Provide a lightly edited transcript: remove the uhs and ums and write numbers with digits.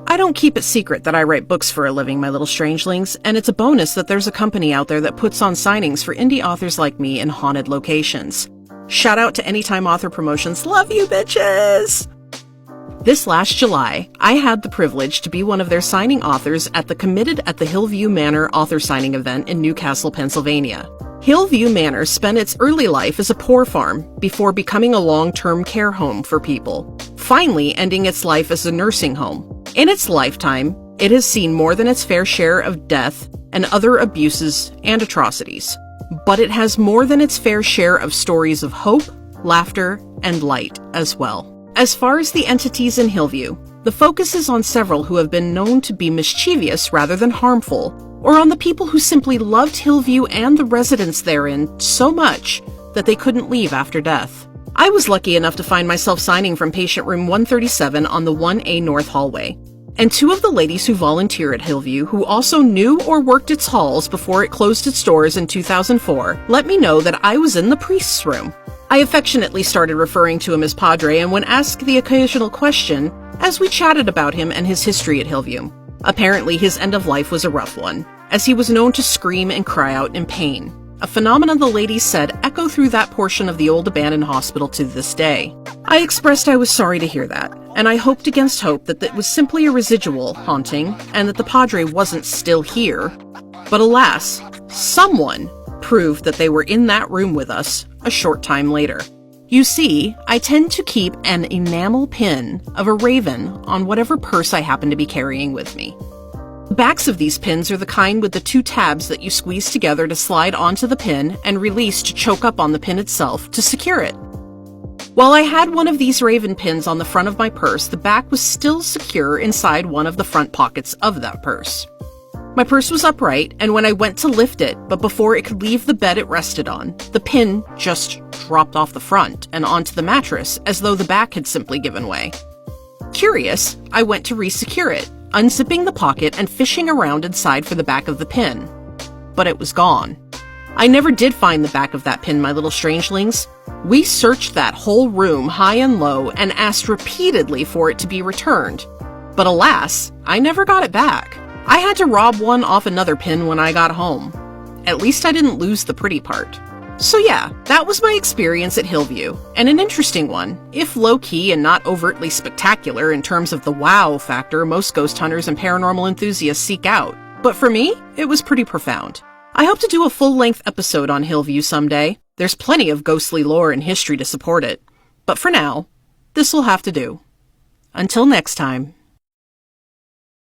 I don't keep it secret that I write books for a living, my little strangelings, and it's a bonus that there's a company out there that puts on signings for indie authors like me in haunted locations. Shout out to Anytime Author Promotions. Love you, bitches! This last July, I had the privilege to be one of their signing authors at the Committed at the Hillview Manor author signing event in Newcastle, Pennsylvania. Hillview Manor spent its early life as a poor farm before becoming a long-term care home for people, finally ending its life as a nursing home. In its lifetime, it has seen more than its fair share of death and other abuses and atrocities, but it has more than its fair share of stories of hope, laughter, and light as well. As far as the entities in Hillview, the focus is on several who have been known to be mischievous rather than harmful, or on the people who simply loved Hillview and the residents therein so much that they couldn't leave after death. I was lucky enough to find myself signing from patient room 137 on the 1A North hallway, and two of the ladies who volunteer at Hillview, who also knew or worked its halls before it closed its doors in 2004, let me know that I was in the priest's room. I affectionately started referring to him as Padre, and when asked the occasional question, as we chatted about him and his history at Hillview. Apparently, his end of life was a rough one, as he was known to scream and cry out in pain, a phenomenon the ladies said echo through that portion of the old abandoned hospital to this day. I expressed I was sorry to hear that, and I hoped against hope that it was simply a residual haunting, and that the Padre wasn't still here. But alas, someone proved that they were in that room with us a short time later. You see, I tend to keep an enamel pin of a raven on whatever purse I happen to be carrying with me. The backs of these pins are the kind with the two tabs that you squeeze together to slide onto the pin and release to choke up on the pin itself to secure it. While I had one of these raven pins on the front of my purse, the back was still secure inside one of the front pockets of that purse. My purse was upright, and when I went to lift it, but before it could leave the bed it rested on, the pin just dropped off the front and onto the mattress as though the back had simply given way. Curious, I went to re-secure it, unzipping the pocket and fishing around inside for the back of the pin. But it was gone. I never did find the back of that pin, my little strangelings. We searched that whole room high and low and asked repeatedly for it to be returned. But alas, I never got it back. I had to rob one off another pin when I got home. At least I didn't lose the pretty part. So yeah, that was my experience at Hillview, and an interesting one, if low-key and not overtly spectacular in terms of the wow factor most ghost hunters and paranormal enthusiasts seek out. But for me, it was pretty profound. I hope to do a full-length episode on Hillview someday. There's plenty of ghostly lore and history to support it. But for now, this will have to do. Until next time.